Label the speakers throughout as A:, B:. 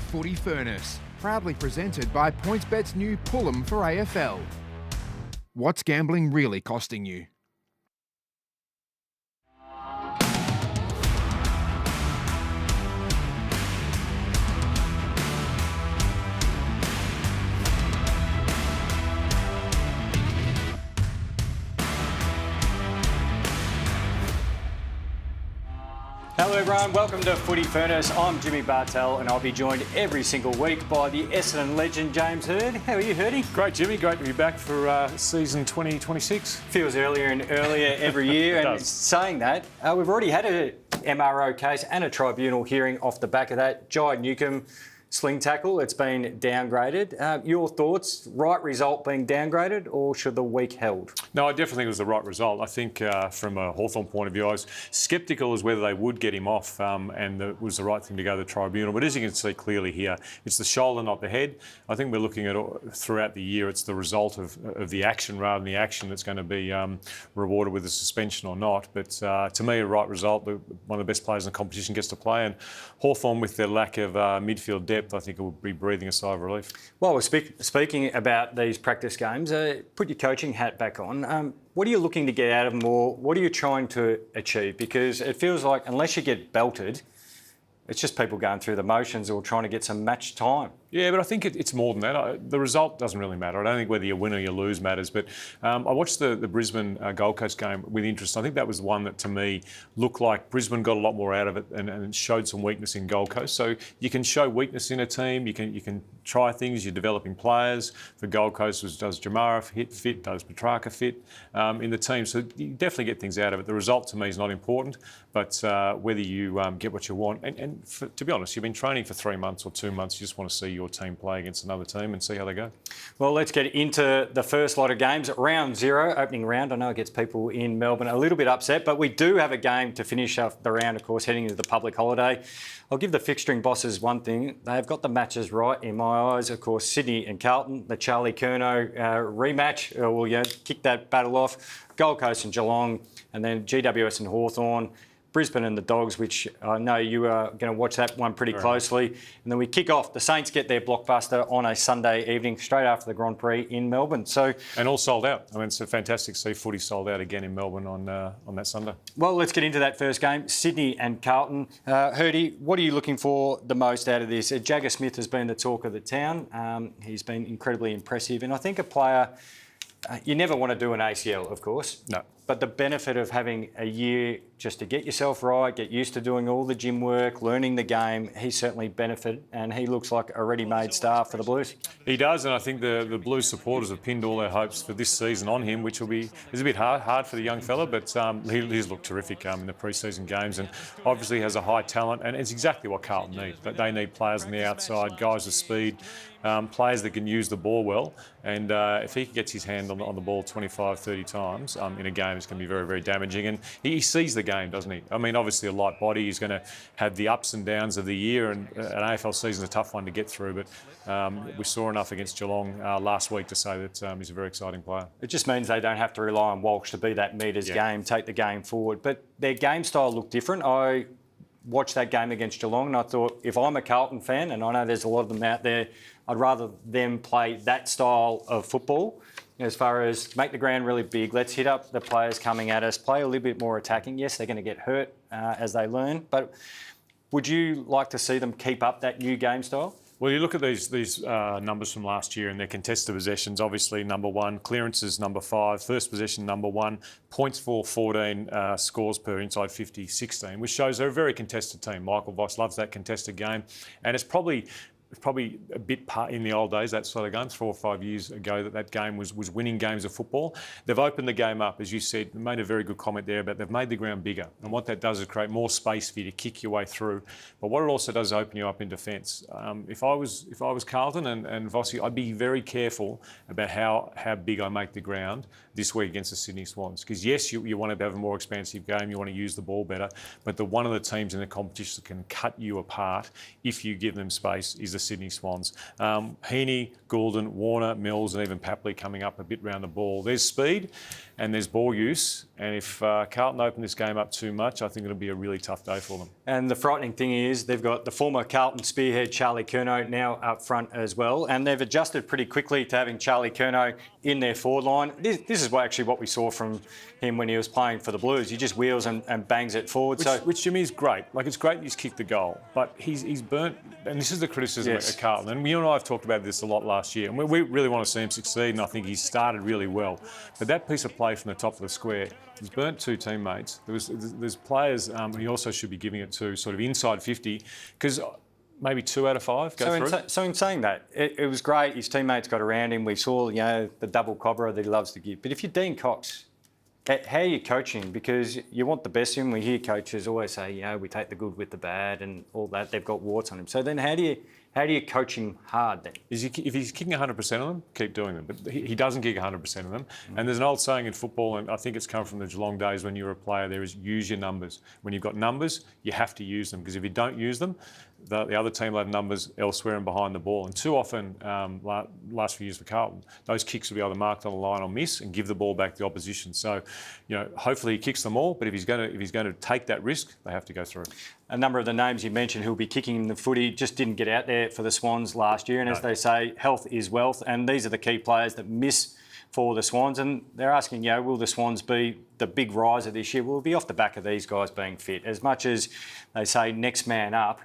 A: Footy Furnace, proudly presented by PointsBet's new Pull 'em for AFL. What's gambling really costing you?
B: Hello everyone, welcome to Footy Furnace. I'm Jimmy Bartel and I'll be joined every single week by the Essendon legend James Hird. How are you, Hirdy?
C: Great, Jimmy. Great to be back for season 2026.
B: Feels earlier and earlier every year. And saying that, we've already had a MRO case and a tribunal hearing off the back of that. Jai Newcombe, sling tackle, it's been downgraded. Your thoughts, right result being downgraded or should the week held?
C: No, I definitely think it was the right result. I think from a Hawthorn point of view, I was sceptical as whether they would get him off and it was the right thing to go to the tribunal. But as you can see clearly here, it's the shoulder, not the head. I think we're looking at throughout the year, it's the result of the action rather than the action that's going to be rewarded with a suspension or not. But to me, a right result. One of the best players in the competition gets to play. And Hawthorn, with their lack of midfield depth, I think it will be breathing a sigh of relief.
B: Well, we're speaking about these practice games. Put your coaching hat back on. What are you looking to get out of them, or what are you trying to achieve? Because it feels like unless you get belted, it's just people going through the motions or trying to get some match time.
C: Yeah, but I think it's more than that. The result doesn't really matter. I don't think whether you win or you lose matters. But I watched the Brisbane Gold Coast game with interest. I think that was one that, to me, looked like Brisbane got a lot more out of it and showed some weakness in Gold Coast. So you can show weakness in a team. You can try things. You're developing players. For Gold Coast, does Jamara fit? Does Petrarca fit in the team? So you definitely get things out of it. The result, to me, is not important. But whether you get what you want. And to be honest, you've been training for 3 months or 2 months. You just want to see your team play against another team and see how they go.
B: Well, let's get into the first lot of games. Round 0, opening round. I know it gets people in Melbourne a little bit upset, but we do have a game to finish up the round, of course, heading into the public holiday. I'll give the fixturing bosses one thing. They've got the matches right in my eyes. Of course, Sydney and Carlton, the Charlie Curnow rematch will kick that battle off. Gold Coast and Geelong, and then GWS and Hawthorn. Brisbane and the Dogs, which I know you are going to watch that one pretty closely. And then we kick off. The Saints get their blockbuster on a Sunday evening, straight after the Grand Prix in Melbourne.
C: And all sold out. I mean, it's fantastic to see footy sold out again in Melbourne on that Sunday.
B: Well, let's get into that first game, Sydney and Carlton. Hirdy, what are you looking for the most out of this? Jagger Smith has been the talk of the town. He's been incredibly impressive. And I think a player, you never want to do an ACL, of course.
C: No.
B: But the benefit of having a year just to get yourself right, get used to doing all the gym work, learning the game, he certainly benefited, and he looks like a ready-made star for the Blues.
C: He does, and I think the Blues supporters have pinned all their hopes for this season on him, which is a bit hard for the young fella, but he's looked terrific in the pre-season games, and obviously has a high talent, and it's exactly what Carlton need. They need players on the outside, guys with speed, players that can use the ball well, and if he gets his hand on the ball 25, 30 times in a game, it's going to be very, very damaging. And he sees the game, doesn't he? I mean, obviously a light body. He's going to have the ups and downs of the year, and an AFL season is a tough one to get through. But we saw enough against Geelong last week to say that he's a very exciting player.
B: It just means they don't have to rely on Walsh to be that meters game, take the game forward. But their game style looked different. I watched that game against Geelong and I thought, if I'm a Carlton fan, and I know there's a lot of them out there, I'd rather them play that style of football as far as make the ground really big, let's hit up the players coming at us, play a little bit more attacking. Yes, they're going to get hurt as they learn, but would you like to see them keep up that new game style?
C: Well, you look at these numbers from last year and their contested possessions, obviously number 1, clearances number 5, first possession number 1, points for 14, scores per inside 50, 16, which shows they're a very contested team. Michael Voss loves that contested game, and it's probably a bit in the old days, that sort of game, 4 or 5 years ago, that game was winning games of football. They've opened the game up, as you said, made a very good comment there about they've made the ground bigger. And what that does is create more space for you to kick your way through. But what it also does is open you up in defence. If I was Carlton and Vossi, I'd be very careful about how big I make the ground this week against the Sydney Swans. Because yes, you want to have a more expansive game, you want to use the ball better, but one of the teams in the competition that can cut you apart if you give them space is the the Sydney Swans. Heaney, Goulden, Warner, Mills and even Papley coming up a bit round the ball. There's speed and there's ball use, and if Carlton open this game up too much, I think it'll be a really tough day for them.
B: And the frightening thing is they've got the former Carlton spearhead Charlie Curnow now up front as well, and they've adjusted pretty quickly to having Charlie Curnow in their forward line. This is actually what we saw from him when he was playing for the Blues. He just wheels and bangs it forward.
C: Which to me is great. Like, it's great he's kicked the goal, but he's burnt, and this is the criticism at Carlton. And you and I have talked about this a lot last year, and we really want to see him succeed, and I think he's started really well. But that piece of play from the top of the square, he's burnt two teammates. There's players, he also should be giving it to sort of inside 50, because maybe 2 out of 5 go through.
B: So in saying that, it was great. His teammates got around him. We saw, the double cobra that he loves to give. But if you're Dean Cox, how are you coaching? Because you want the best of him. We hear coaches always say, we take the good with the bad and all that. They've got warts on him. So then how do you coach him hard then?
C: If he's kicking 100% of them, keep doing them. But he doesn't kick 100% of them. And there's an old saying in football, and I think it's come from the Geelong days when you were a player, there is use your numbers. When you've got numbers, you have to use them, because if you don't use them, the other team will have numbers elsewhere and behind the ball. And too often, last few years for Carlton, those kicks will be either marked on the line or miss and give the ball back to the opposition. So, hopefully he kicks them all, but if he's going to take that risk, they have to go through.
B: A number of the names you mentioned who'll be kicking in the footy just didn't get out there for the Swans last year. And as they say, health is wealth. And these are the key players that miss for the Swans. And they're asking, will the Swans be the big riser this year? Will it be off the back of these guys being fit? As much as they say next man up,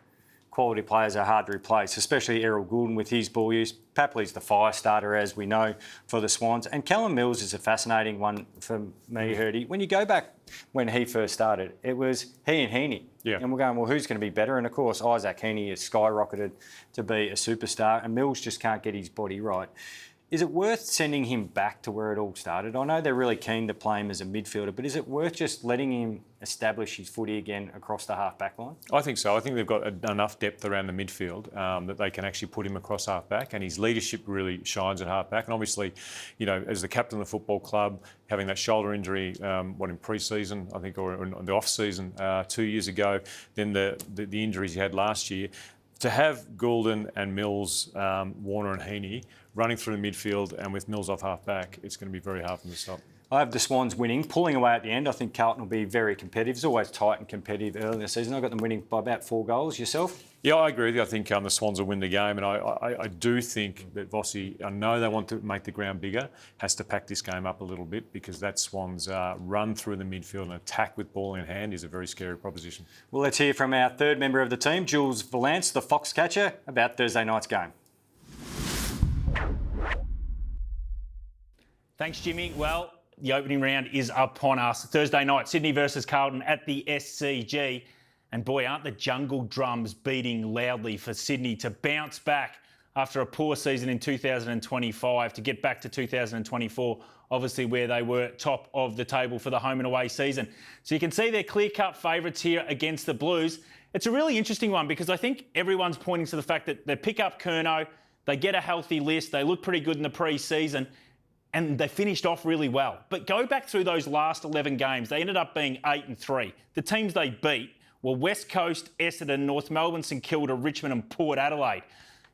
B: quality players are hard to replace, especially Errol Goulden with his ball use. Papley's the fire starter, as we know, for the Swans. And Callum Mills is a fascinating one for me, Hirdy. When you go back when he first started, it was he and Heaney.
C: Yeah.
B: And we're going, well, who's going to be better? And, of course, Isaac Heaney has skyrocketed to be a superstar, and Mills just can't get his body right. Is it worth sending him back to where it all started? I know they're really keen to play him as a midfielder, but is it worth just letting him establish his footy again across the half-back line?
C: I think so. I think they've got enough depth around the midfield that they can actually put him across half-back, and his leadership really shines at half-back. And obviously, as the captain of the football club, having that shoulder injury, in pre-season, I think, or in the off-season 2 years ago, then the injuries he had last year, to have Goulden and Mills, Warner and Heaney running through the midfield and with Mills off half-back, it's going to be very hard for them to stop.
B: I have the Swans winning, pulling away at the end. I think Carlton will be very competitive. It's always tight and competitive early in the season. I've got them winning by about 4 goals. Yourself?
C: Yeah, I agree with you. I think the Swans will win the game, and I do think that Vossi, I know they want to make the ground bigger, has to pack this game up a little bit, because that Swans run through the midfield and attack with ball in hand is a very scary proposition.
B: Well, let's hear from our third member of the team, Jules Valance, the Foxcatcher, about Thursday night's game.
D: Thanks, Jimmy. Well, the opening round is upon us. Thursday night, Sydney versus Carlton at the SCG. And boy, aren't the jungle drums beating loudly for Sydney to bounce back after a poor season in 2025 to get back to 2024, obviously where they were top of the table for the home and away season. So you can see they're clear-cut favourites here against the Blues. It's a really interesting one, because I think everyone's pointing to the fact that they pick up Curnow, they get a healthy list, they look pretty good in the pre-season, and they finished off really well. But go back through those last 11 games, they ended up being 8-3. The teams they beat were West Coast, Essendon, North Melbourne, St Kilda, Richmond and Port Adelaide.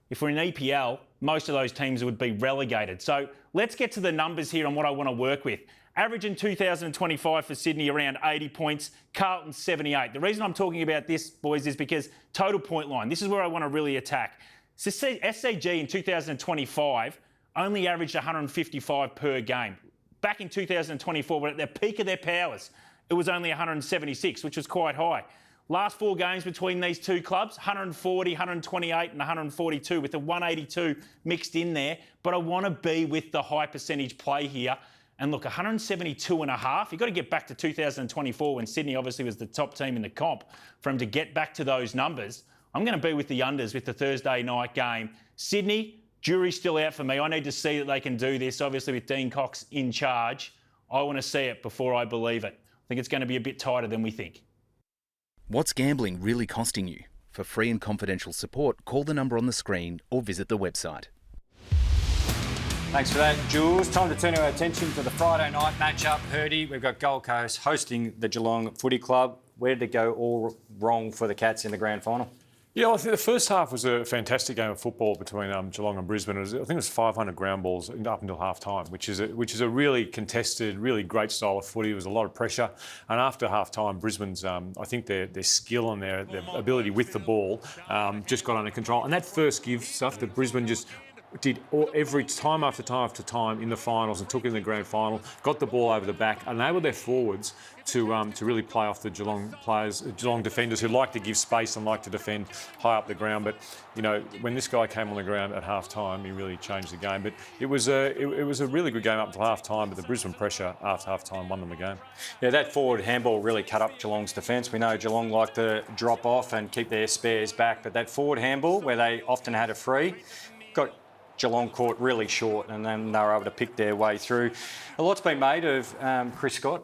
D: If we're in EPL, most of those teams would be relegated. So let's get to the numbers here on what I want to work with. Average in 2025 for Sydney around 80 points, Carlton 78. The reason I'm talking about this, boys, is because total point line. This is where I want to really attack. So SCG in 2025 only averaged 155 per game. Back in 2024, but at the peak of their powers, it was only 176, which was quite high. Last 4 games between these two clubs, 140, 128 and 142, with the 182 mixed in there. But I want to be with the high percentage play here. And look, 172 and a half, you've got to get back to 2024 when Sydney obviously was the top team in the comp. For them to get back to those numbers, I'm going to be with the unders with the Thursday night game. Sydney, jury's still out for me. I need to see that they can do this, obviously with Dean Cox in charge. I want to see it before I believe it. I think it's going to be a bit tighter than we think.
E: What's gambling really costing you? For free and confidential support, call the number on the screen or visit the website.
B: Thanks for that, Jules. Time to turn our attention to the Friday night matchup. Hirdy, we've got Gold Coast hosting the Geelong Footy Club. Where did it go all wrong for the Cats in the grand final?
C: Yeah, I think the first half was a fantastic game of football between Geelong and Brisbane. I think it was 500 ground balls up until half time, which is a really contested, really great style of footy. There was a lot of pressure, and after half time, Brisbane's I think their skill and their ability with the ball just got under control. And that first give stuff that Brisbane just did every time after time after time in the finals and took in the grand final, got the ball over the back, enabled their forwards to really play off the Geelong players, Geelong defenders who like to give space and like to defend high up the ground. But you know, when this guy came on the ground at half time, he really changed the game. But it was a really good game up to half time. But the Brisbane pressure after half time won them the game.
B: Yeah, that forward handball really cut up Geelong's defence. We know Geelong like to drop off and keep their spares back, but that forward handball where they often had a free got Geelong caught really short, and then they were able to pick their way through. A lot's been made of Chris Scott,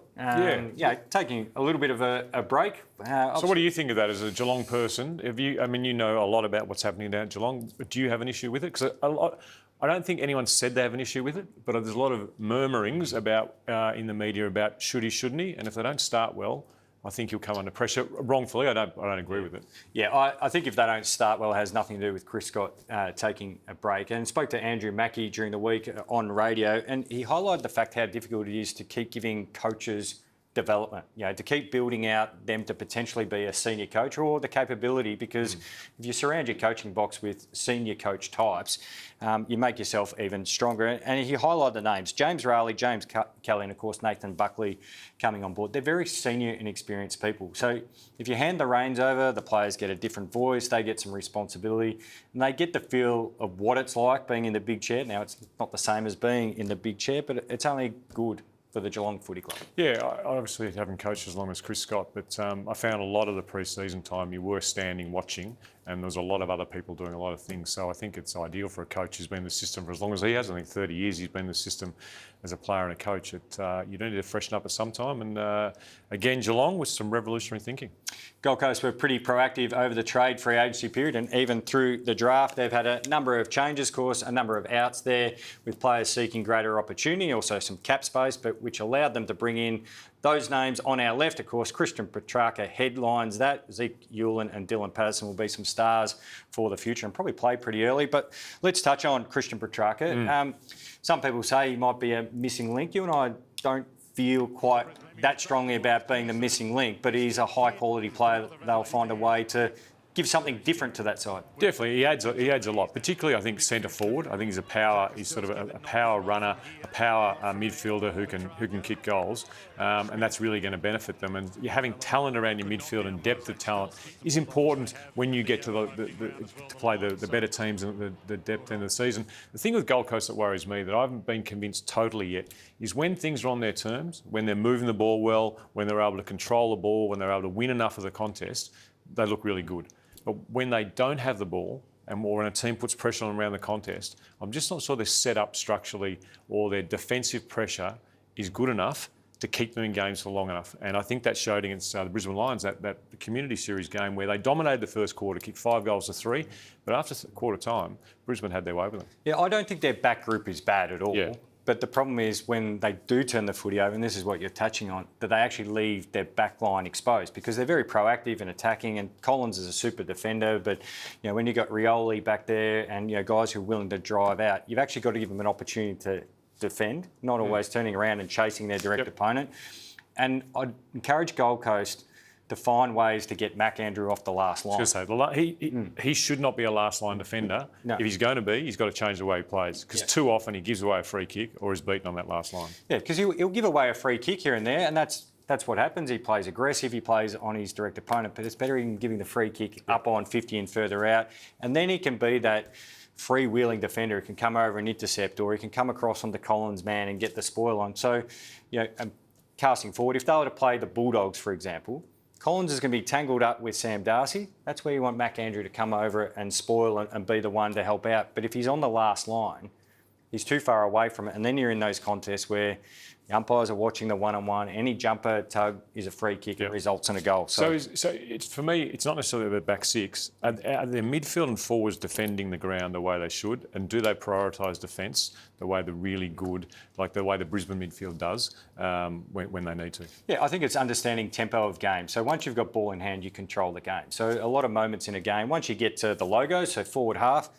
B: taking a little bit of a break.
C: So what do you think of that as a Geelong person? You know a lot about what's happening down at Geelong. Do you have an issue with it? Because I don't think anyone said they have an issue with it, but there's a lot of murmurings about in the media about should he, shouldn't he, and if they don't start well, I think he'll come under pressure. Wrongfully, I don't agree with it. Yeah,
B: I think if they don't start well, it has nothing to do with Chris Scott taking a break. And spoke to Andrew Mackey during the week on radio, and he highlighted the fact how difficult it is to keep giving coaches development, to keep building out them to potentially be a senior coach, or the capability, because if you surround your coaching box with senior coach types, you make yourself even stronger. And he highlighted the names: James Rowley, James Kelly, and of course Nathan Buckley coming on board. They're very senior and experienced people. So if you hand the reins over, the players get a different voice, they get some responsibility, and they get the feel of what it's like being in the big chair. Now, it's not the same as being in the big chair, but it's only good for the Geelong Footy Club.
C: Yeah, I obviously haven't coached as long as Chris Scott, but I found a lot of the pre-season time you were standing watching, and there was a lot of other people doing a lot of things. So I think it's ideal for a coach who's been in the system for as long as he has. I think 30 years he's been in the system as a player and a coach. You do need to freshen up at some time. And again, Geelong with some revolutionary thinking.
B: Gold Coast were pretty proactive over the trade free agency period, and even through the draft, they've had a number of changes, of course, a number of outs there with players seeking greater opportunity, also some cap space, but which allowed them to bring in those names on our left. Of course, Christian Petrarca headlines that. Zeke Ewell and Dylan Patterson will be some stars for the future and probably play pretty early. But let's touch on Christian Petrarca. Some people say he might be a missing link. You and I don't feel quite that strongly about being the missing link, but he's a high-quality player. They'll find a way to give something different to that side.
C: Definitely, he adds a lot. Particularly, I think centre forward. I think he's a power. He's sort of a power runner, a power midfielder who can kick goals, and that's really going to benefit them. And having talent around your midfield and depth of talent is important when you get to to play the better teams and the depth end of the season. The thing with Gold Coast that worries me, that I haven't been convinced totally yet, is when things are on their terms, when they're moving the ball well, when they're able to control the ball, when they're able to win enough of the contest, they look really good. But when they don't have the ball, and when a team puts pressure on them around the contest, I'm just not sure they're set up structurally, or their defensive pressure is good enough to keep them in games for long enough. And I think that showed against the Brisbane Lions, that community series game where they dominated the first quarter, kicked 5 goals to 3, but after quarter time, Brisbane had their way with them.
B: Yeah, I don't think their back group is bad at all.
C: Yeah.
B: But the problem is when they do turn the footy over, and this is what you're touching on, that they actually leave their back line exposed because they're very proactive in attacking, and Collins is a super defender, but when you've got Rioli back there and guys who are willing to drive out, you've actually got to give them an opportunity to defend, not always turning around and chasing their direct opponent. And I'd encourage Gold Coast to find ways to get Mac Andrew off the last line.
C: I was going to say, he should not be a last line defender. No. If he's going to be, he's got to change the way he plays, because too often he gives away a free kick or is beaten on that last line.
B: Yeah, because he'll give away a free kick here and there, and that's what happens. He plays aggressive, he plays on his direct opponent, but it's better in giving the free kick up on 50 and further out, and then he can be that free-wheeling defender who can come over and intercept, or he can come across onto Collins' man and get the spoil on. So, casting forward, if they were to play the Bulldogs, for example, Collins is going to be tangled up with Sam Darcy. That's where you want Mac Andrew to come over and spoil and be the one to help out. But if he's on the last line, He's too far away from it. And then you're in those contests where the umpires are watching the one-on-one. Any jumper tug is a free kick. It results in a goal.
C: So it's, for me, it's not necessarily the back six. Are their midfield and forwards defending the ground the way they should? And do they prioritise defence the way the really good, like the way the Brisbane midfield does when they need to?
B: Yeah, I think it's understanding tempo of game. So once you've got ball in hand, you control the game. So a lot of moments in a game, once you get to the logos, so forward half,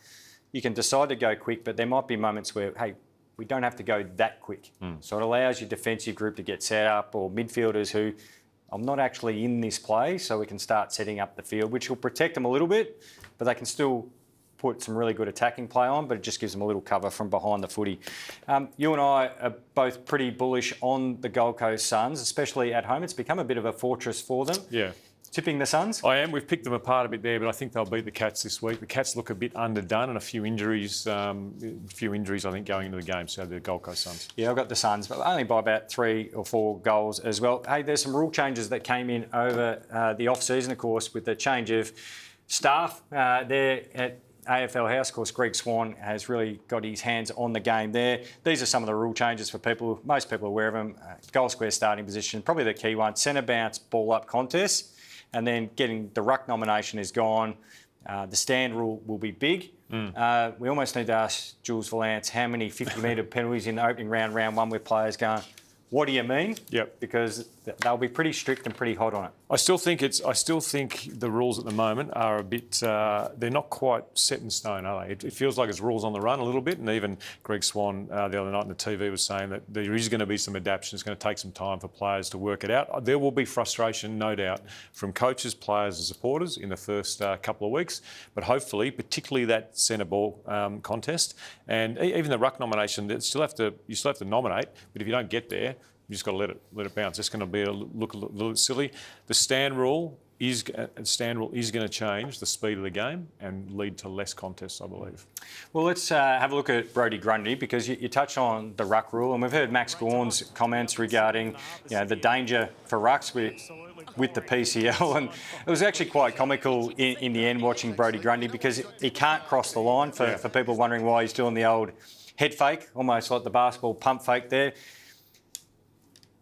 B: you can decide to go quick, but there might be moments where, hey, we don't have to go that quick. So it allows your defensive group to get set up, or midfielders who, I'm not actually in this play, so we can start setting up the field, which will protect them a little bit, but they can still put some really good attacking play on, but it just gives them a little cover from behind the footy. You and I are both pretty bullish on the Gold Coast Suns, especially at home. It's become a bit of a fortress for them.
C: Yeah.
B: Tipping the Suns?
C: I am. We've picked them apart a bit there, but I think they'll beat the Cats this week. The Cats look a bit underdone and a few injuries, I think, going into the game. So the Gold Coast Suns. Yeah,
B: I've got the Suns, but only by about 3 or 4 goals as well. Hey, there's some rule changes that came in over the off-season, of course, with the change of staff there at AFL House. Of course, Greg Swan has really got his hands on the game there. These are some of the rule changes for people. Most people are aware of them. Goal square starting position, probably the key one. Centre bounce, ball up contest. And then getting the ruck nomination is gone. The stand rule will be big. We almost need to ask Jules Valance how many 50-metre penalties in the opening round, round one, with players going, what do you mean?
C: Yep.
B: Because they'll be pretty strict and pretty hot on it.
C: I still think the rules at the moment are a bit. They're not quite set in stone, are they? It feels like it's rules on the run a little bit. And even Greg Swan the other night on the TV was saying that there is going to be some adaptation. It's going to take some time for players to work it out. There will be frustration, no doubt, from coaches, players, and supporters in the first couple of weeks. But hopefully, particularly that centre ball contest, and even the ruck nomination, you still have to nominate. But if you don't get there, you just got to let it bounce. It's going to look a little silly. The stand rule is going to change the speed of the game and lead to less contests, I believe.
B: Well, let's have a look at Brodie Grundy, because you touched on the ruck rule, and we've heard Max Gawn's comments regarding the danger for rucks with the PCL, and it was actually quite comical in the end watching Brodie Grundy, because he can't cross the line for people wondering why he's doing the old head fake, almost like the basketball pump fake there.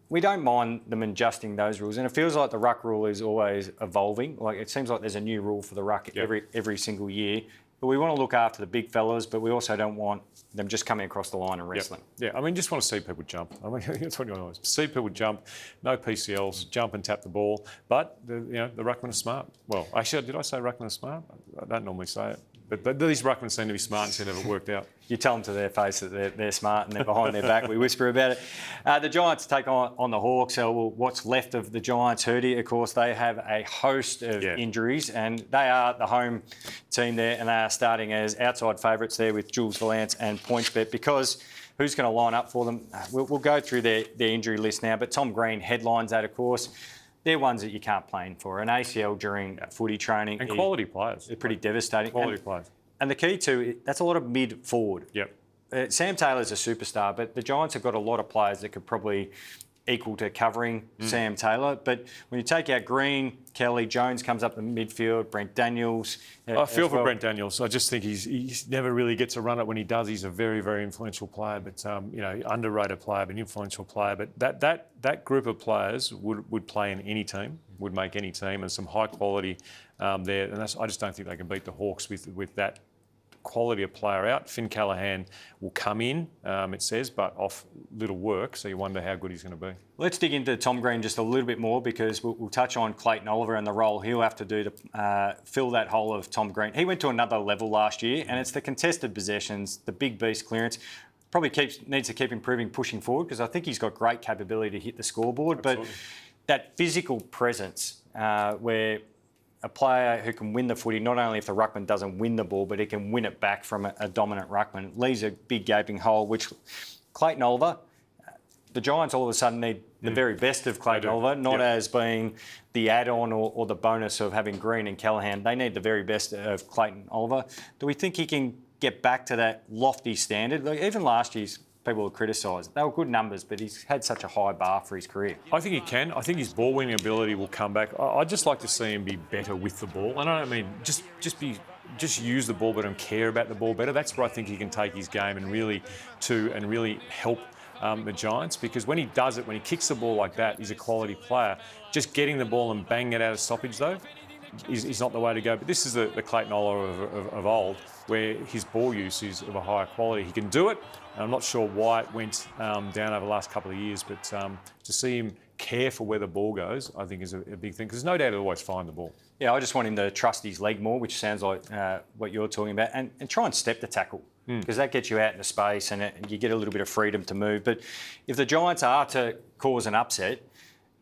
B: We don't mind them adjusting those rules, and it feels like the ruck rule is always evolving. Like, it seems like there's a new rule for the ruck every single year. But we want to look after the big fellas, but we also don't want them just coming across the line and wrestling.
C: Yeah, I mean, just want to see people jump. I mean, that's what you want to see people jump. No PCLs, jump and tap the ball. But the ruckmen are smart. Well, actually, did I say ruckmen are smart? I don't normally say it. But these ruckmen seem to be smart and seem to have it worked out.
B: You tell them to their face that they're smart, and they're behind their back. We whisper about it. The Giants take on the Hawks. So what's left of the Giants, Hirdy, of course, they have a host of injuries, and they are the home team there, and they are starting as outside favourites there with Jules Valance and PointsBet, because who's going to line up for them? We'll go through their injury list now, but Tom Green headlines that, of course. They're ones that you can't plan for. An ACL during footy training.
C: And quality players.
B: They're pretty devastating.
C: Quality players.
B: And the key to that's a lot of mid-forward.
C: Yep.
B: Sam Taylor's a superstar, but the Giants have got a lot of players that could probably equal to covering Sam Taylor. But when you take out Green, Kelly, Jones comes up the midfield, Brent Daniels.
C: I feel for Brent Daniels. I just think he's never really gets a run at when he does. He's a very, very influential player, but underrated player, but influential player. But that group of players would play in any team, would make any team, and some high quality there. And I just don't think they can beat the Hawks with that quality of player out. Finn Callaghan will come in, it says, but off little work, so you wonder how good he's going to be.
B: Let's dig into Tom Green just a little bit more, because we'll touch on Clayton Oliver and the role he'll have to do to fill that hole of Tom Green. He went to another level last year, and it's the contested possessions, the big beast clearance. Probably needs to keep improving, pushing forward, because I think he's got great capability to hit the scoreboard.
C: Absolutely.
B: But that physical presence where a player who can win the footy, not only if the ruckman doesn't win the ball, but he can win it back from a dominant ruckman, leaves a big gaping hole, which Clayton Oliver, the Giants all of a sudden need the very best of Clayton Oliver, not as being the add-on or the bonus of having Green and Callaghan. They need the very best of Clayton Oliver. Do we think he can get back to that lofty standard? Like, even last year's people were criticised. They were good numbers, but he's had such a high bar for his career.
C: I think he can. I think his ball winning ability will come back. I'd just like to see him be better with the ball. And I don't mean just be just use the ball better and care about the ball better. That's where I think he can take his game and really help the Giants, because when he does it, when he kicks the ball like that, he's a quality player. Just getting the ball and banging it out of stoppage, though, is not the way to go. But this is the Clayton Oliver of old, where his ball use is of a higher quality. He can do it. And I'm not sure why it went down over the last couple of years, but to see him care for where the ball goes, I think is a big thing, because there's no doubt he'll always find the ball.
B: Yeah, I just want him to trust his leg more, which sounds like what you're talking about, and try and step the tackle, because that gets you out into space and you get a little bit of freedom to move. But if the Giants are to cause an upset,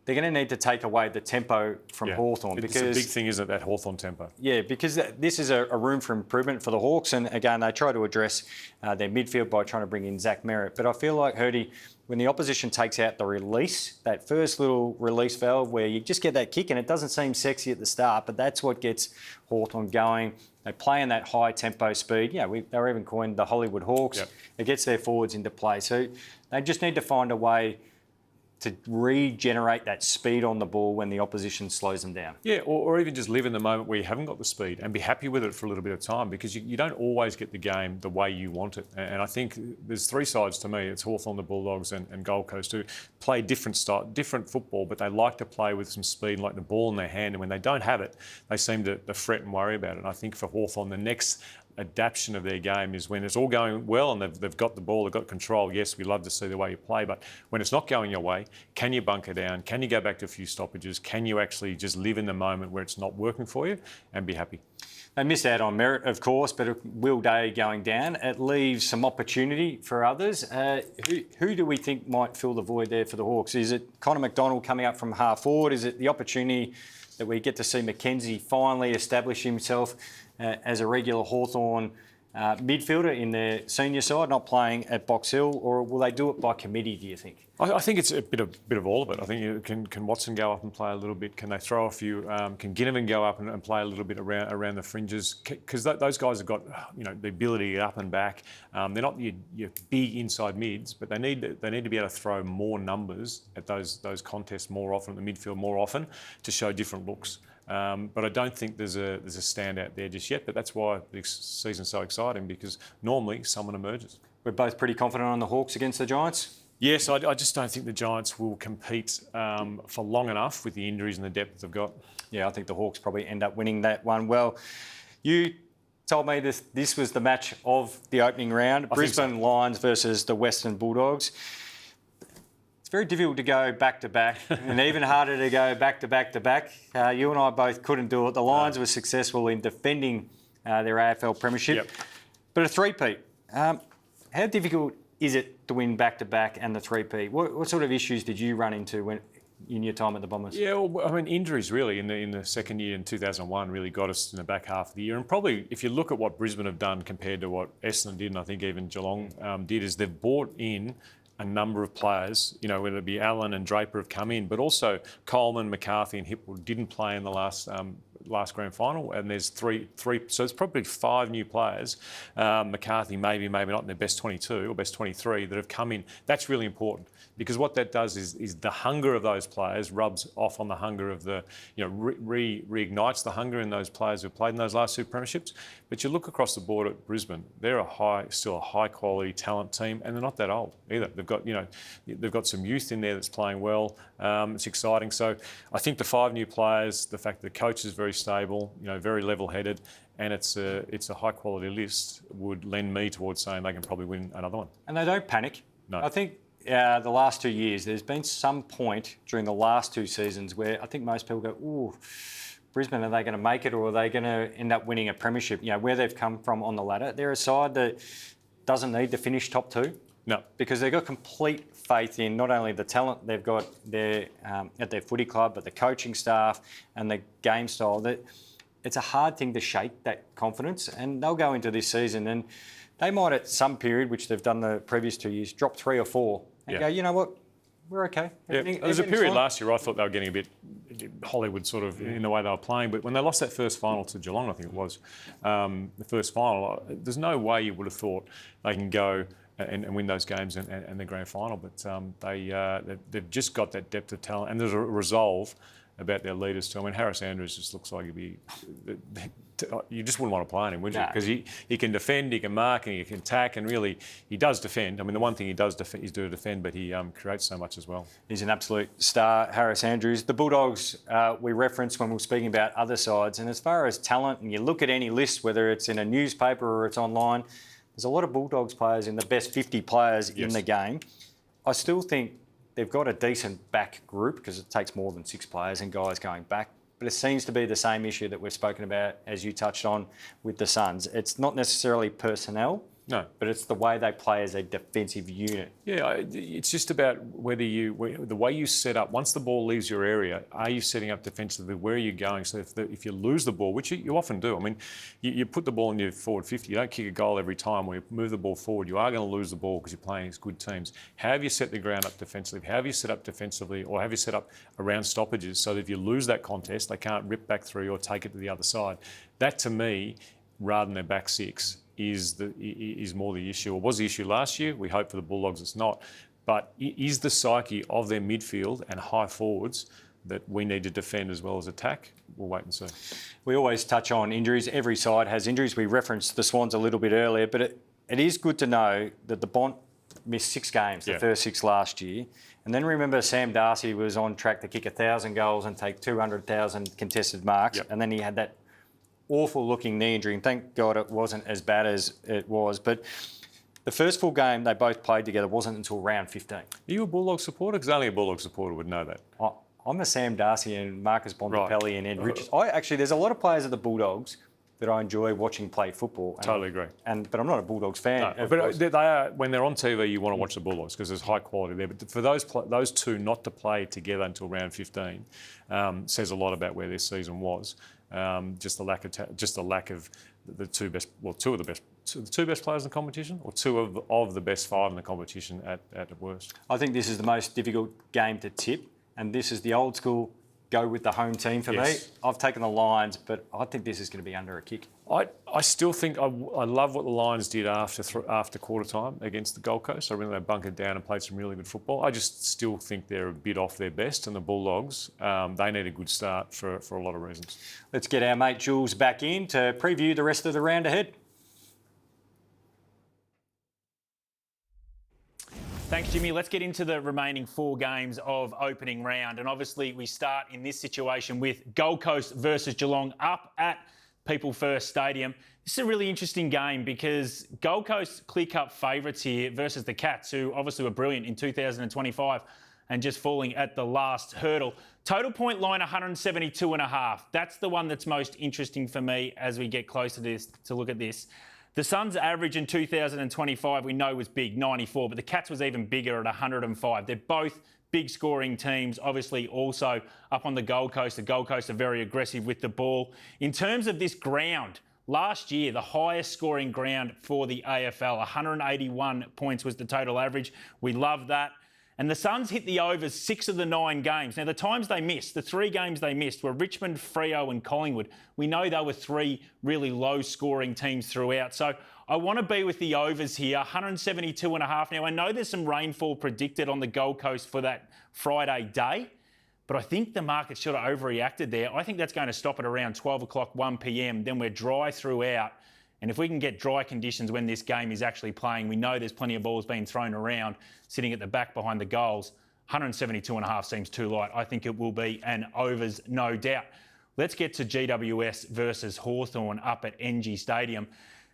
B: they're going to need to take away the tempo from Hawthorn.
C: It's a big thing, isn't it, that Hawthorn tempo? Yeah,
B: because this is a room for improvement for the Hawks. And again, they try to address their midfield by trying to bring in Zach Merritt. But I feel like, Hirdy, when the opposition takes out the release, that first little release valve where you just get that kick, and it doesn't seem sexy at the start, but that's what gets Hawthorn going. They play in that high tempo speed. Yeah, they were even coined the Hollywood Hawks. Yep. It gets their forwards into play. So they just need to find a way to regenerate that speed on the ball when the opposition slows them down.
C: Yeah, or even just live in the moment where you haven't got the speed and be happy with it for a little bit of time, because you don't always get the game the way you want it. And I think there's three sides to me. It's Hawthorn, the Bulldogs and Gold Coast, who play different football, but they like to play with some speed, like the ball in their hand. And when they don't have it, they seem to fret and worry about it. And I think for Hawthorn, the next adaptation of their game is when it's all going well and they've got the ball, they've got control. Yes, we love to see the way you play, but when it's not going your way, can you bunker down? Can you go back to a few stoppages? Can you actually just live in the moment where it's not working for you and be happy?
B: They missed out on Merritt, of course, but Will Day going down, it leaves some opportunity for others. Who do we think might fill the void there for the Hawks? Is it Connor McDonald coming up from half forward? Is it the opportunity that we get to see Mackenzie finally establish himself as a regular Hawthorn midfielder in their senior side, not playing at Box Hill, or will they do it by committee, do you think?
C: I think it's a bit of all of it. I think can Watson go up and play a little bit? Can they throw a few? Can Ginnivan go up and play a little bit around the fringes? Because those guys have got the ability to get up and back. They're not your big inside mids, but they need to be able to throw more numbers at those contests more often, at the midfield more often, to show different looks. But I don't think there's a standout there just yet. But that's why the season's so exciting, because normally someone emerges.
B: We're both pretty confident on the Hawks against the Giants.
C: Yes, I just don't think the Giants will compete for long enough with the injuries and the depth they've got.
B: Yeah, I think the Hawks probably end up winning that one. Well, you told me this was the match of the opening round. Brisbane Lions versus the Western Bulldogs. It's very difficult to go back-to-back and even harder to go back-to-back-to-back. You and I both couldn't do it. The Lions were successful in defending their AFL premiership. But a three-peat. How difficult is it to win back-to-back and the three-peat? What sort of issues did you run into in your time at the Bombers?
C: Yeah, well, I mean, injuries really in the second year in 2001 really got us in the back half of the year. And probably if you look at what Brisbane have done compared to what Essendon did, and I think even Geelong did, is they've brought in a number of players, whether it be Allen and Draper have come in, but also Coleman, McCarthy and Hipwood didn't play in the last grand final, and there's three, so it's probably 5 new players. McCarthy maybe not in their best 22 or best 23 that have come in. That's really important, because what that does is the hunger of those players rubs off on the hunger of the, reignites the hunger in those players who played in those last 2 premierships. But you look across the board at Brisbane, they're still a high quality talent team, and they're not that old either. They've got some youth in there that's playing well. It's exciting. So I think the 5 new players, the fact that the coach is very stable, very level-headed, and it's a high-quality list, would lend me towards saying they can probably win another one.
B: And they don't panic.
C: No.
B: I think the last 2 years, there's been some point during the last 2 seasons where I think most people go, ooh, Brisbane, are they going to make it, or are they going to end up winning a premiership? Where they've come from on the ladder. They're a side that doesn't need to finish top 2.
C: No.
B: Because they've got complete faith in not only the talent they've got there at their footy club, but the coaching staff and the game style. That it's a hard thing to shake that confidence, and they'll go into this season and they might at some period, which they've done the previous 2 years, drop 3 or 4 and go, you know what, we're okay.
C: Yeah. There was a period last year I thought they were getting a bit Hollywood sort of in the way they were playing, but when they lost that first final to Geelong, I think it was, the first final, there's no way you would have thought they can go and win those games and the grand final. But they've just got that depth of talent, and there's a resolve about their leaders too. I mean, Harris Andrews just looks like he'd be... You just wouldn't want to play him, would you? Because he can defend, he can mark, and he can attack, and really he does defend. I mean, the one thing he does is do defend, but he creates so much as well. He's
B: an absolute star, Harris Andrews. The Bulldogs we referenced when we were speaking about other sides, and as far as talent, and you look at any list, whether it's in a newspaper or it's online, there's a lot of Bulldogs players in the best 50 players in the game. I still think they've got a decent back group because it takes more than 6 players and guys going back. But it seems to be the same issue that we've spoken about, as you touched on, with the Suns. It's not necessarily personnel, but it's the way they play as a defensive unit. Yeah, it's just about the way you set up. Once the ball leaves your area, are you setting up defensively? Where are you going? So if you lose the ball, which you often do, I mean, you put the ball in your forward 50. You don't kick a goal every time. When you move the ball forward, you are going to lose the ball because you're playing against good teams. How have you set the ground up defensively? How have you set up defensively, or have you set up around stoppages so that if you lose that contest, they can't rip back through or take it to the other side? That, to me, rather than their back 6, is more the issue, or was the issue last year. We hope for the Bulldogs it's not. But is the psyche of their midfield and high forwards that we need to defend as well as attack? We'll wait and see. We always touch on injuries. Every side has injuries. We referenced the Swans a little bit earlier, but it is good to know that the Bont missed 6 games, the first 6 last year. And then remember Sam Darcy was on track to kick 1,000 goals and take 200,000 contested marks. And then he had that awful looking knee injury, and thank God it wasn't as bad as it was. But the first full game they both played together wasn't until round 15. Are you a Bulldog supporter? Because only a Bulldog supporter would know that. I'm a Sam Darcy and Marcus Bontempelli and Ed Richards. There's a lot of players at the Bulldogs that I enjoy watching play football. Totally agree. But I'm not a Bulldogs fan. No, but they are, when they're on TV, you want to watch the Bulldogs because there's high quality there. But for those two not to play together until round 15 says a lot about where their season was. Just the lack of the two best players in the competition, or 2 of the best 5 in the competition at worst. I think this is the most difficult game to tip, and this is the old school go with the home team for me. I've taken the Lions, but I think this is going to be under a kick. I still think I love what the Lions did after quarter time against the Gold Coast. I really they bunkered down and played some really good football. I just still think they're a bit off their best, and the Bulldogs, they need a good start for a lot of reasons. Let's get our mate Jules back in to preview the rest of the round ahead.
D: Thanks, Jimmy. Let's get into the remaining 4 games of opening round. And obviously we start in this situation with Gold Coast versus Geelong up at People First Stadium. This is a really interesting game because Gold Coast clear-cut favourites here versus the Cats, who obviously were brilliant in 2025 and just falling at the last hurdle. Total point line 172.5. That's the one that's most interesting for me as we get closer to this, to look at this. The Suns' average in 2025 we know was big, 94, but the Cats was even bigger at 105. They're both big scoring teams, obviously also up on the Gold Coast. The Gold Coast are very aggressive with the ball. In terms of this ground, last year, the highest scoring ground for the AFL, 181 points was the total average. We love that. And the Suns hit the overs 6 of the 9 games. Now, the times they missed, the 3 games they missed were Richmond, Freo and Collingwood. We know they were 3 really low-scoring teams throughout. So I want to be with the overs here, 172.5. Now, I know there's some rainfall predicted on the Gold Coast for that Friday day, but I think the market should have overreacted there. I think that's going to stop at around 12 o'clock, 1 p.m. Then we're dry throughout. And if we can get dry conditions when this game is actually playing, we know there's plenty of balls being thrown around, sitting at the back behind the goals. 172.5 seems too light. I think it will be an overs, no doubt. Let's get to GWS versus Hawthorn up at NG Stadium.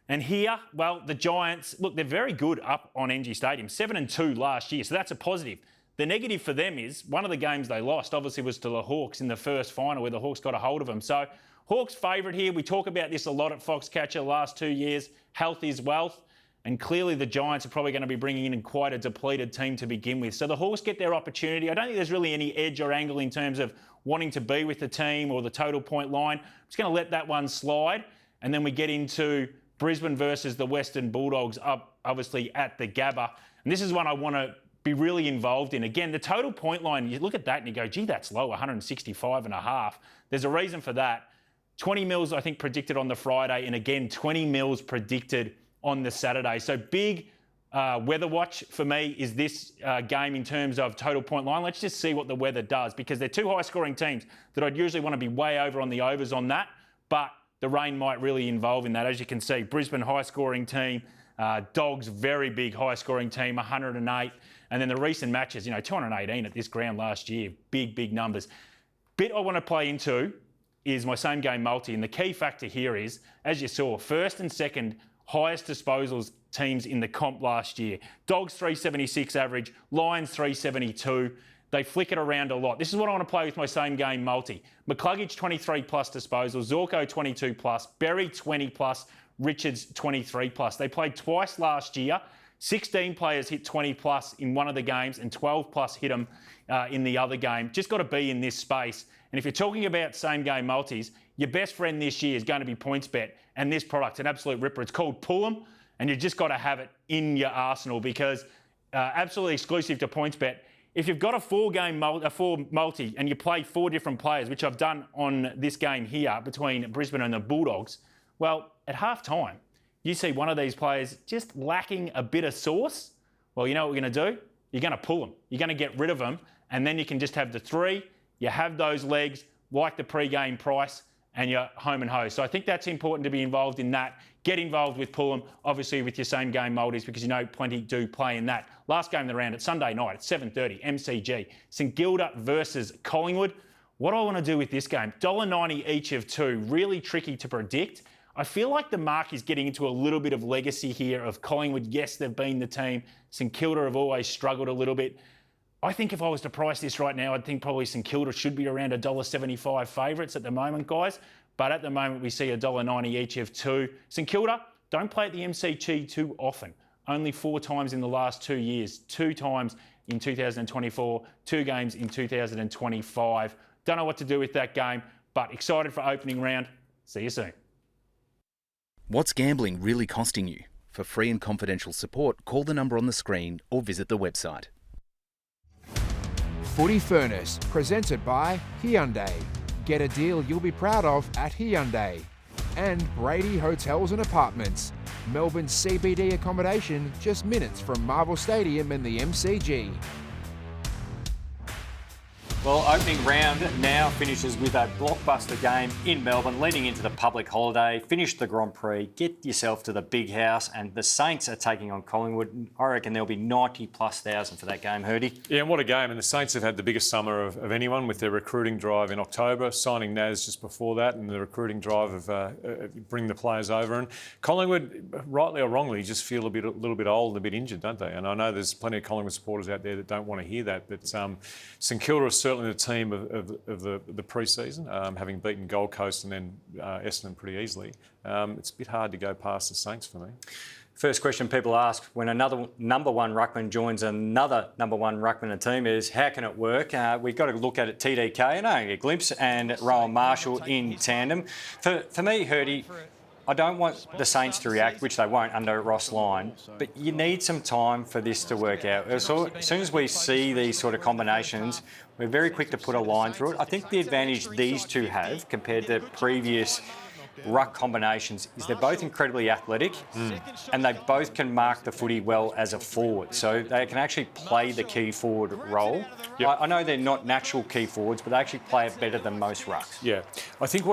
D: And here, well, the Giants, look, they're very good up on NG Stadium. 7-2 last year, so that's a positive. The negative for them is one of the games they lost, obviously, was to the Hawks in the first final where the Hawks got a hold of them. So Hawks favourite here. We talk about this a lot at Foxcatcher the last 2 years. Health is wealth. And clearly the Giants are probably going to be bringing in quite a depleted team to begin with. So the Hawks get their opportunity. I don't think there's really any edge or angle in terms of wanting to be with the team or the total point line. I'm just going to let that one slide. And then we get into Brisbane versus the Western Bulldogs up, obviously, at the Gabba. And this is one I want to be really involved in. Again, the total point line, you look at that and you go, gee, that's low, 165.5. There's a reason for that. 20 mils, I think, predicted on the Friday, and again, 20 mils predicted on the Saturday. So big weather watch for me is this game in terms of total point line. Let's just see what the weather does, because they're two high-scoring teams that I'd usually want to be way over on the overs on that, but the rain might really involve in that. As you can see, Brisbane high-scoring team, Dogs very big high-scoring team, 108, and then the recent matches, 218 at this ground last year, big numbers. Bit I want to play into is my same game multi, and the key factor here is, as you saw, first and second highest disposals teams in the comp last year. Dogs 376 average, Lions 372. They flick it around a lot. This is what I want to play with my same game multi. McCluggage 23 plus disposals, Zorko 22 plus, Berry 20 plus, Richards 23 plus. They played twice last year. 16 players hit 20 plus in one of the games and 12 plus hit them in the other game. Just got to be in this space. And if you're talking about same game multis, your best friend this year is going to be PointsBet, and this product's an absolute ripper. It's called Pull'em, and you just got to have it in your arsenal, because absolutely exclusive to PointsBet. If you've got a four multi and you play 4 different players, which I've done on this game here between Brisbane and the Bulldogs, well, at half time, you see one of these players just lacking a bit of sauce. Well, you know what we're going to do? You're going to pull them. You're going to get rid of them, and then you can just have the 3. You have those legs, like the pre-game price, and you're home and hose. So I think that's important to be involved in that. Get involved with Pull'em, obviously with your same game multis, because plenty do play in that. Last game of the round, it's Sunday night at 7:30, MCG. St Kilda versus Collingwood. What I want to do with this game, $1.90 each of 2, really tricky to predict. I feel like the mark is getting into a little bit of legacy here of Collingwood. Yes, they've been the team. St Kilda have always struggled a little bit. I think if I was to price this right now, I'd think probably St Kilda should be around $1.75 favourites at the moment, guys. But at the moment, we see $1.90 each of 2. St Kilda, don't play at the MCG too often. Only 4 times in the last 2 years. 2 times in 2024, 2 games in 2025. Don't know what to do with that game, but excited for opening round. See you soon.
E: What's gambling really costing you? For free and confidential support, call the number on the screen or visit the website.
A: Footy Furnace, presented by Hyundai. Get a deal you'll be proud of at Hyundai. And Brady Hotels and Apartments, Melbourne's CBD accommodation just minutes from Marvel Stadium and the MCG.
B: Well, opening round now finishes with a blockbuster game in Melbourne, leading into the public holiday. Finish the Grand Prix, get yourself to the big house, and the Saints are taking on Collingwood. I reckon there'll be 90+ thousand for that game, Hirdy.
C: Yeah, and what a game. And the Saints have had the biggest summer of anyone with their recruiting drive in October, signing Naz just before that, and the recruiting drive of bringing the players over. And Collingwood, rightly or wrongly, just feel a little bit old and a bit injured, don't they? And I know there's plenty of Collingwood supporters out there that don't want to hear that, but St Kilda is certainly the team of the pre-season, having beaten Gold Coast and then Essendon pretty easily. It's a bit hard to go past the Saints for me.
B: First question people ask when another number 1 ruckman joins another number 1 ruckman in a team is, how can it work? We've got to look at it TDK, and only a glimpse, and Rowan Marshall in tandem. For me, Hirdy, I don't want the Saints to react, which they won't under Ross Lyon, but you need some time for this to work out. So as soon as we see these sort of combinations, we're very quick to put a line through it. I think the advantage these two have compared to previous ruck combinations is they're both incredibly athletic and they both can mark the footy well as a forward. So they can actually play the key forward role. Yep. I know they're not natural key forwards, but they actually play it better than most rucks.
C: Yeah. I think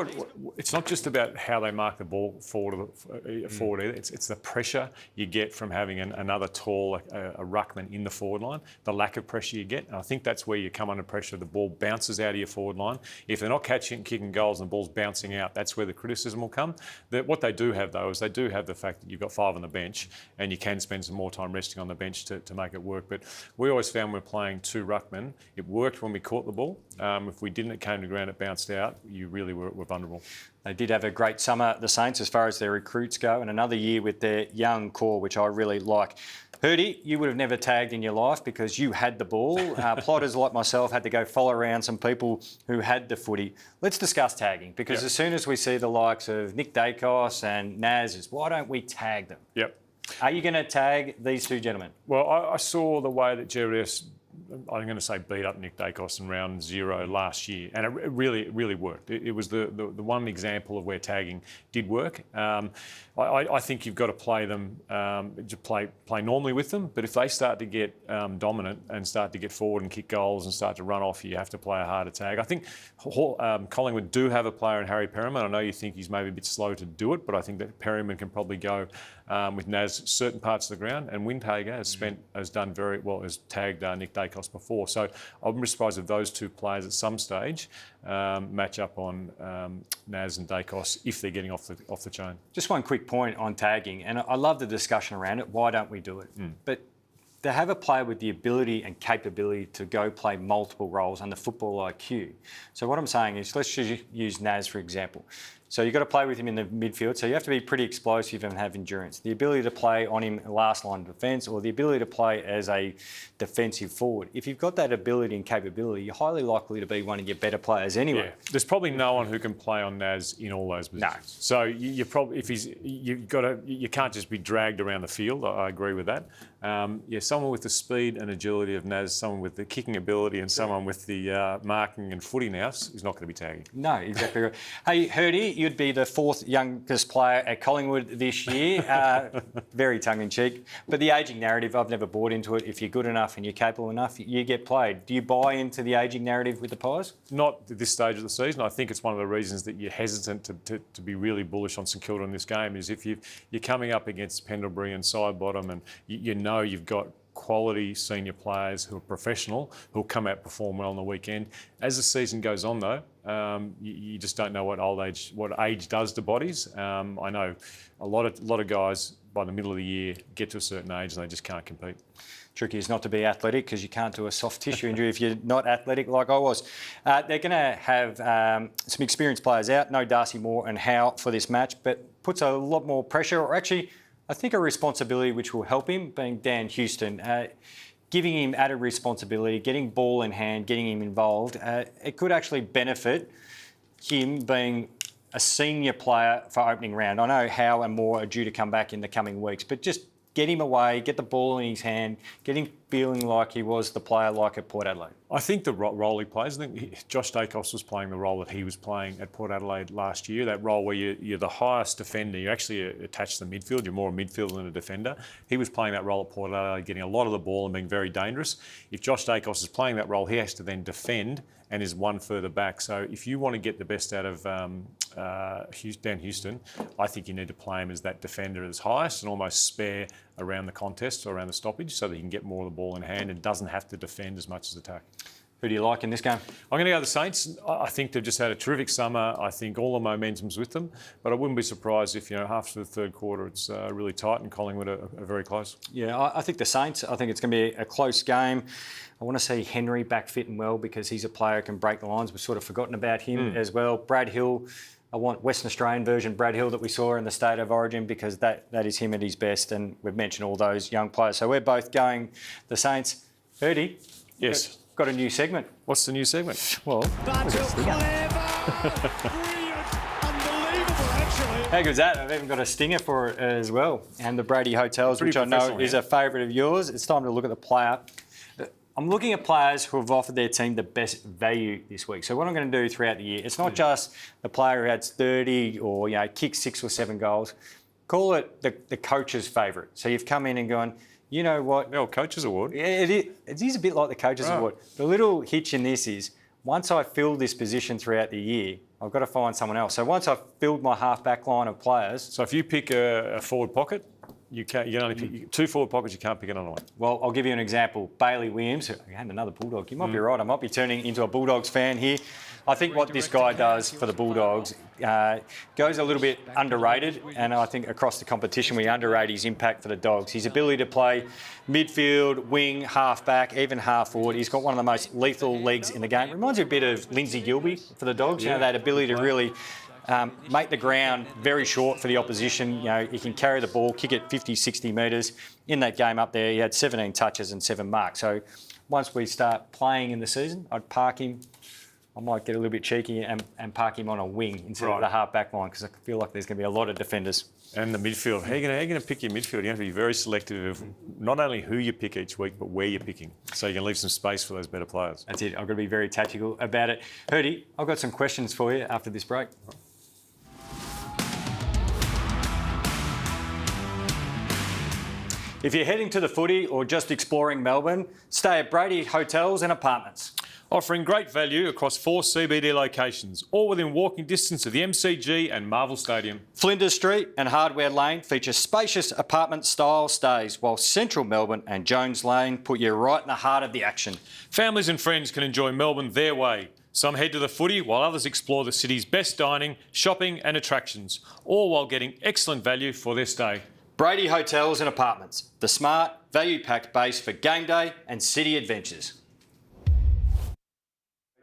C: it's not just about how they mark the ball forward either. It's the pressure you get from having another tall, a ruckman in the forward line, the lack of pressure you get. And I think that's where you come under pressure. The ball bounces out of your forward line. If they're not catching, kicking goals and the ball's bouncing out, that's where the criticism will come. What they do have, though, is they do have the fact that you've got 5 on the bench and you can spend some more time resting on the bench to make it work. But we always found we're playing 2 ruckmen. It worked when we caught the ball. If we didn't, it came to ground, it bounced out. You really were vulnerable.
B: They did have a great summer, the Saints, as far as their recruits go, and another year with their young core, which I really like. Hirdy, you would have never tagged in your life because you had the ball. Plotters like myself had to go follow around some people who had the footy. Let's discuss tagging, because as soon as we see the likes of Nick Dacos and Naz, why don't we tag them?
C: Yep.
B: Are you going to tag these 2 gentlemen?
C: Well, I saw the way that GWS I'm going to say, beat up Nick Dacos in round 0 last year, and it really worked. It was the one example of where tagging did work. I think you've got to play them, play normally with them, but if they start to get dominant and start to get forward and kick goals and start to run off, you have to play a harder tag. I think Collingwood do have a player in Harry Perriman. I know you think he's maybe a bit slow to do it, but I think that Perriman can probably go with Naz certain parts of the ground, and Windhager has done very well, has tagged Nick Dacos before. So I wouldn't be surprised if those two players at some stage match up on Naz and Dacos if they're getting off the chain.
B: Just one quick point on tagging, and I love the discussion around it. Why don't we do it? But to have a player with the ability and capability to go play multiple roles and the football IQ. So what I'm saying is, let's just use Naz for example. So you've got to play with him in the midfield. So you have to be pretty explosive and have endurance. The ability to play on him last line of defence, or the ability to play as a defensive forward. If you've got that ability and capability, you're highly likely to be one of your better players anyway.
C: Yeah. There's probably no one who can play on Naz in all those positions.
B: No.
C: So you probably, you can't just be dragged around the field. I agree with that. Someone with the speed and agility of Naz, someone with the kicking ability, and someone with the marking and footy nous is not going to be tagging.
B: No, exactly right. Hey, Hirdy, you'd be the 4th youngest player at Collingwood this year. Very tongue-in-cheek. But the ageing narrative, I've never bought into it. If you're good enough and you're capable enough, you get played. Do you buy into the ageing narrative with the Pies?
C: Not at this stage of the season. I think it's one of the reasons that you're hesitant to be really bullish on St Kilda in this game is if you're coming up against Pendlebury and Sidebottom, and you know you've got quality senior players who are professional, who'll come out and perform well on the weekend. As the season goes on, though, you just don't know what age does to bodies. I know a lot of guys by the middle of the year get to a certain age and they just can't compete.
B: Tricky is not to be athletic because you can't do a soft tissue injury if you're not athletic like I was. They're going to have some experienced players out, no Darcy Moore and Howe for this match, but puts a lot more pressure, or actually I think a responsibility which will help him, being Dan Houston, giving him added responsibility, getting ball in hand, getting him involved. It could actually benefit him being a senior player for opening round. I know Howe and Moore are due to come back in the coming weeks, but just get him away, get the ball in his hand, get him feeling like he was the player like at Port Adelaide.
C: I think the role he plays, I think Josh Dacos was playing the role that he was playing at Port Adelaide last year, that role where you're the highest defender, you're actually attached to the midfield, you're more a midfielder than a defender. He was playing that role at Port Adelaide, getting a lot of the ball and being very dangerous. If Josh Dacos is playing that role, he has to then defend and is one further back. So if you want to get the best out of Dan Houston, I think you need to play him as that defender at his highest and almost spare around the contest or around the stoppage so that he can get more of the ball in hand and doesn't have to defend as much as attack.
B: Who do you like in this game?
C: I'm going to go the Saints. I think they've just had a terrific summer. I think all the momentum's with them, but I wouldn't be surprised if, half through the third quarter it's really tight and Collingwood are very close.
B: Yeah, I think the Saints, I think it's going to be a close game. I want to see Henry back fit and well because he's a player who can break the lines. We've sort of forgotten about him as well. Brad Hill, I want Western Australian version Brad Hill that we saw in the State of Origin because that is him at his best, and we've mentioned all those young players. So we're both going the Saints. Hirdy?
C: Yes.
B: Got a new segment.
C: What's the new segment?
B: Well,
F: That's clever! Brilliant! Unbelievable, actually.
B: how good's that? I've even got a stinger for it as well. And the Brady Hotels,
C: Pretty
B: which I know
C: professional,
B: is
C: yeah.
B: a favourite of yours. It's time to look at the player. I'm looking at players who have offered their team the best value this week. So what I'm going to do throughout the year, it's not just the player who had 30 or kicked 6 or 7 goals. Call it the coach's favourite. So you've come in and gone, you know what?
C: The old Coaches Award.
B: Yeah, it is a bit like the coach's award. The little hitch in this is once I fill this position throughout the year, I've got to find someone else. So once I've filled my half-back line of players...
C: So if you pick a forward pocket, you can only pick 2 forward pockets, you can't pick another one.
B: Well, I'll give you an example. Bailey Williams, again, another Bulldog. You might be right. I might be turning into a Bulldogs fan here. I think what this guy does for the Bulldogs goes a little bit underrated, and I think across the competition we underrate his impact for the Dogs. His ability to play midfield, wing, half-back, even half-forward. He's got one of the most lethal legs in the game. Reminds me a bit of Lindsay Gilbey for the Dogs. You know, that ability to really... make the ground very short for the opposition. He can carry the ball, kick it 50, 60 metres. In that game up there, he had 17 touches and 7 marks. So once we start playing in the season, I'd park him I might get a little bit cheeky and park him on a wing instead of the half-back line because I feel like there's going to be a lot of defenders.
C: And the midfield. How are you going to pick your midfield? You have to be very selective of not only who you pick each week, but where you're picking. So you can leave some space for those better players.
B: That's it. I've got to be very tactical about it. Hirdy, I've got some questions for you after this break. If you're heading to the footy or just exploring Melbourne, stay at Brady Hotels and Apartments.
C: Offering great value across 4 CBD locations, all within walking distance of the MCG and Marvel Stadium.
B: Flinders Street and Hardware Lane feature spacious apartment-style stays, while Central Melbourne and Jones Lane put you right in the heart of the action.
C: Families and friends can enjoy Melbourne their way. Some head to the footy while others explore the city's best dining, shopping and attractions, all while getting excellent value for their stay.
B: Brady Hotels and Apartments, the smart, value-packed base for game day and city adventures.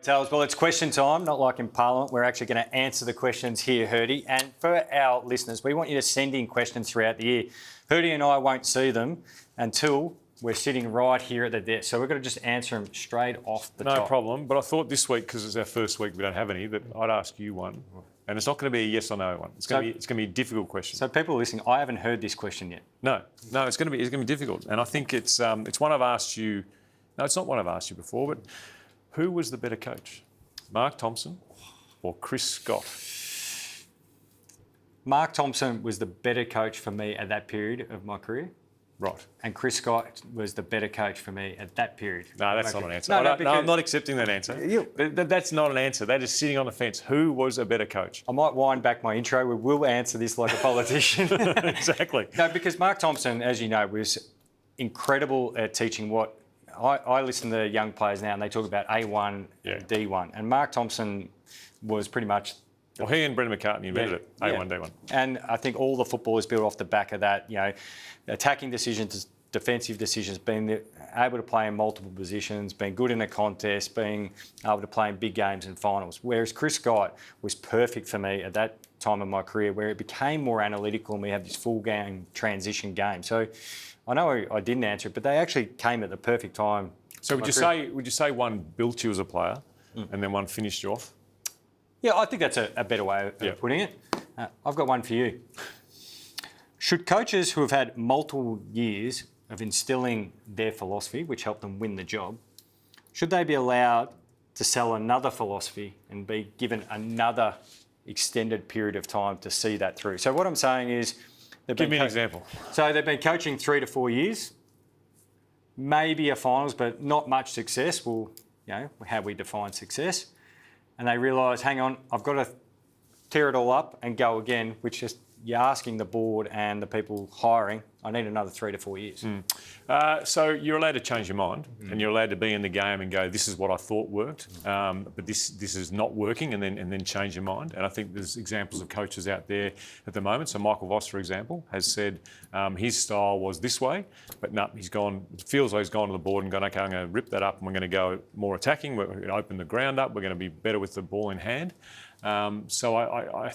B: Well, it's question time, not like in Parliament. We're actually going to answer the questions here, Hirdy. And for our listeners, we want you to send in questions throughout the year. Hirdy and I won't see them until we're sitting right here at the desk. So we're going to just answer them straight off the top.
C: No problem. But I thought this week, because it's our first week, we don't have any, that I'd ask you one. And it's not going to be a yes or no one. It's going to be a difficult question.
B: So people listening, I haven't heard this question yet.
C: No, it's going to be difficult. And I think it's one I've asked you. No, it's not one I've asked you before. But who was the better coach, Mark Thompson or Chris Scott?
B: Mark Thompson was the better coach for me at that period of my career.
C: Right.
B: And Chris Scott was the better coach for me at that period.
C: No, that's not an answer.
B: No,
C: I'm not accepting that answer. That's not an answer. That is sitting on the fence. Who was a better coach?
B: I might wind back my intro. We will answer this like a politician.
C: Exactly.
B: No, because Mark Thompson, as you know, was incredible at teaching what... I listen to young players now and they talk about A1 and D1. And Mark Thompson was pretty much...
C: Well, he and Brendan McCartney invented it, A1, D1.
B: And I think all the football is built off the back of that, attacking decisions, defensive decisions, being able to play in multiple positions, being good in a contest, being able to play in big games and finals. Whereas Chris Scott was perfect for me at that time of my career where it became more analytical and we had this full game transition game. So I know I didn't answer it, but they actually came at the perfect time.
C: So would you say one built you as a player and then one finished you off?
B: Yeah, I think that's a better way of putting it. I've got one for you. Should coaches who have had multiple years of instilling their philosophy, which helped them win the job, should they be allowed to sell another philosophy and be given another extended period of time to see that through? So what I'm saying is...
C: Give me an example.
B: So they've been coaching 3 to 4 years, maybe a finals, but not much success. Well, how we define success. And they realise, hang on, I've got to tear it all up and go again, which is you're asking the board and the people hiring, I need another 3 to 4 years.
C: So you're allowed to change your mind and you're allowed to be in the game and go, this is what I thought worked, but this is not working, and then change your mind. And I think there's examples of coaches out there at the moment. So Michael Voss, for example, has said his style was this way, but no, it feels like he's gone to the board and gone, okay, I'm going to rip that up and we're going to go more attacking, we're going to open the ground up, we're going to be better with the ball in hand. So I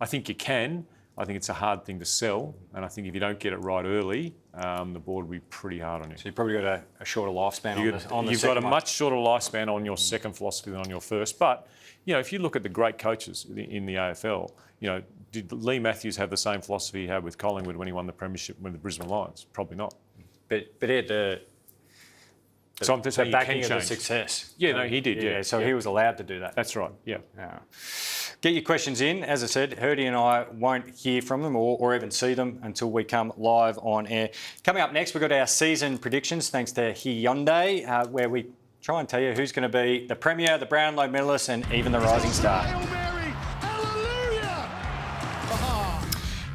C: think you can. I think it's a hard thing to sell, and I think if you don't get it right early, the board will be pretty hard on you.
B: So you've probably got a shorter lifespan on the
C: You've got a much shorter lifespan on your second philosophy than on your first. But, if you look at the great coaches in the AFL, did Lee Matthews have the same philosophy he had with Collingwood when he won the premiership with the Brisbane Lions? Probably not.
B: But he had the backing of the success.
C: Yeah, no, he did, yeah.
B: So he was allowed to do that.
C: That's right, yeah.
B: Get your questions in. As I said, Hirdy and I won't hear from them or even see them until we come live on air. Coming up next, we've got our season predictions, thanks to Hyundai, where we try and tell you who's going to be the Premier, the Brownlow medalist, and even the Rising Star.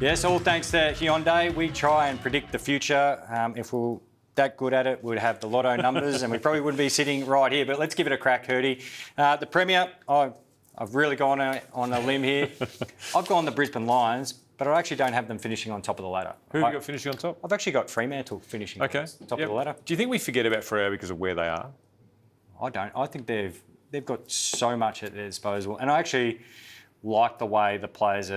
B: Yes, all thanks to Hyundai. We try and predict the future. If we're that good at it, we'd have the lotto numbers and we probably wouldn't be sitting right here. But let's give it a crack, Hirdy. The Premier, I've really gone on a limb here. I've gone the Brisbane Lions, but I actually don't have them finishing on top of the ladder.
C: Who have you got finishing on top?
B: I've actually got Fremantle finishing on top of the ladder.
C: Do you think we forget about Freo because of where they are?
B: I don't. I think they've got so much at their disposal. And I actually like the way the players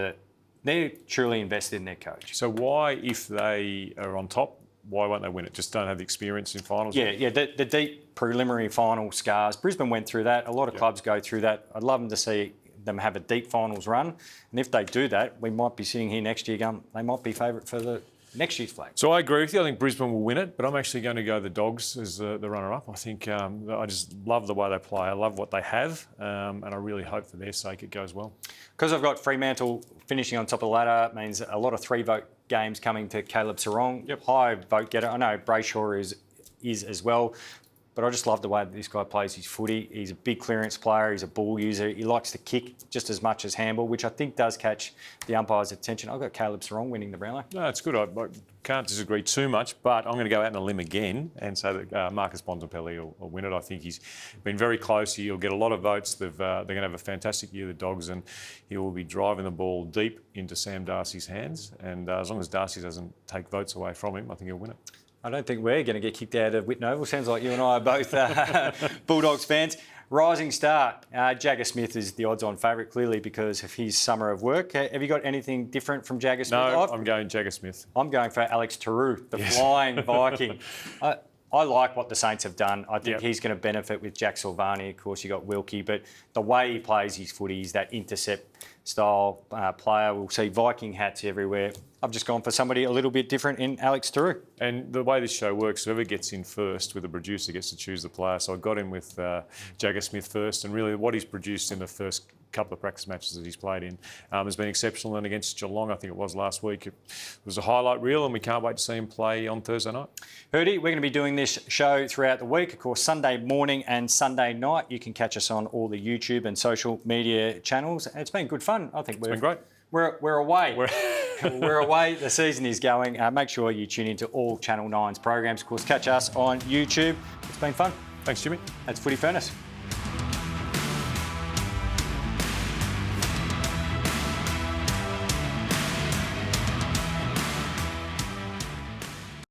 B: they're truly invested in their coach.
C: So why, if they are on top, why won't they win it? Just don't have the experience in finals.
B: Yeah. The deep preliminary final scars. Brisbane went through that. A lot of clubs go through that. I'd love them to see them have a deep finals run. And if they do that, we might be sitting here next year going, they might be favourite for the next year's flag.
C: So I agree with you. I think Brisbane will win it, but I'm actually going to go the Dogs as the runner-up. I think I just love the way they play. I love what they have, and I really hope for their sake it goes well.
B: Because I've got Fremantle finishing on top of the ladder, it means a lot of 3-vote games coming to Caleb Sarong.
C: Yep.
B: High vote getter. I know Brayshaw is as well. But I just love the way that this guy plays his footy. He's a big clearance player. He's a ball user. He likes to kick just as much as handball, which I think does catch the umpire's attention. I've got Caleb Sarong winning the Brownlow.
C: No, it's good. I can't disagree too much, but I'm going to go out on a limb again and say that Marcus Bontempelli will win it. I think he's been very close. He'll get a lot of votes. They're going to have a fantastic year, the Dogs, and he will be driving the ball deep into Sam Darcy's hands. And as long as Darcy doesn't take votes away from him, I think he'll win it.
B: I don't think we're going to get kicked out of Whitney Oval. Sounds like you and I are both Bulldogs fans. Rising star, Jagger Smith is the odds-on favourite, clearly because of his summer of work. Have you got anything different from Jagger Smith?
C: No, I'm going Jagger Smith.
B: I'm going for Alex Tarou, the flying Viking. I like what the Saints have done. I think he's going to benefit with Jack Silvani. Of course, you got Wilkie, but the way he plays his footy, he's that intercept style player. We'll see Viking hats everywhere. I've just gone for somebody a little bit different in Alex Tarou.
C: And the way this show works, whoever gets in first with the producer gets to choose the player. So I got him with Jagger Smith first, and really what he's produced in the first couple of practice matches that he's played in has been exceptional. And against Geelong, I think it was last week, it was a highlight reel, and we can't wait to see him play on Thursday night.
B: Hirdy, we're going to be doing this show throughout the week. Of course, Sunday morning and Sunday night. You can catch us on all the YouTube and social media channels. It's been good fun. I think
C: It's been great.
B: We're away. We're away. The season is going. Make sure you tune into all Channel 9's programs. Of course, catch us on YouTube. It's been fun.
C: Thanks, Jimmy.
B: That's Footy Furnace.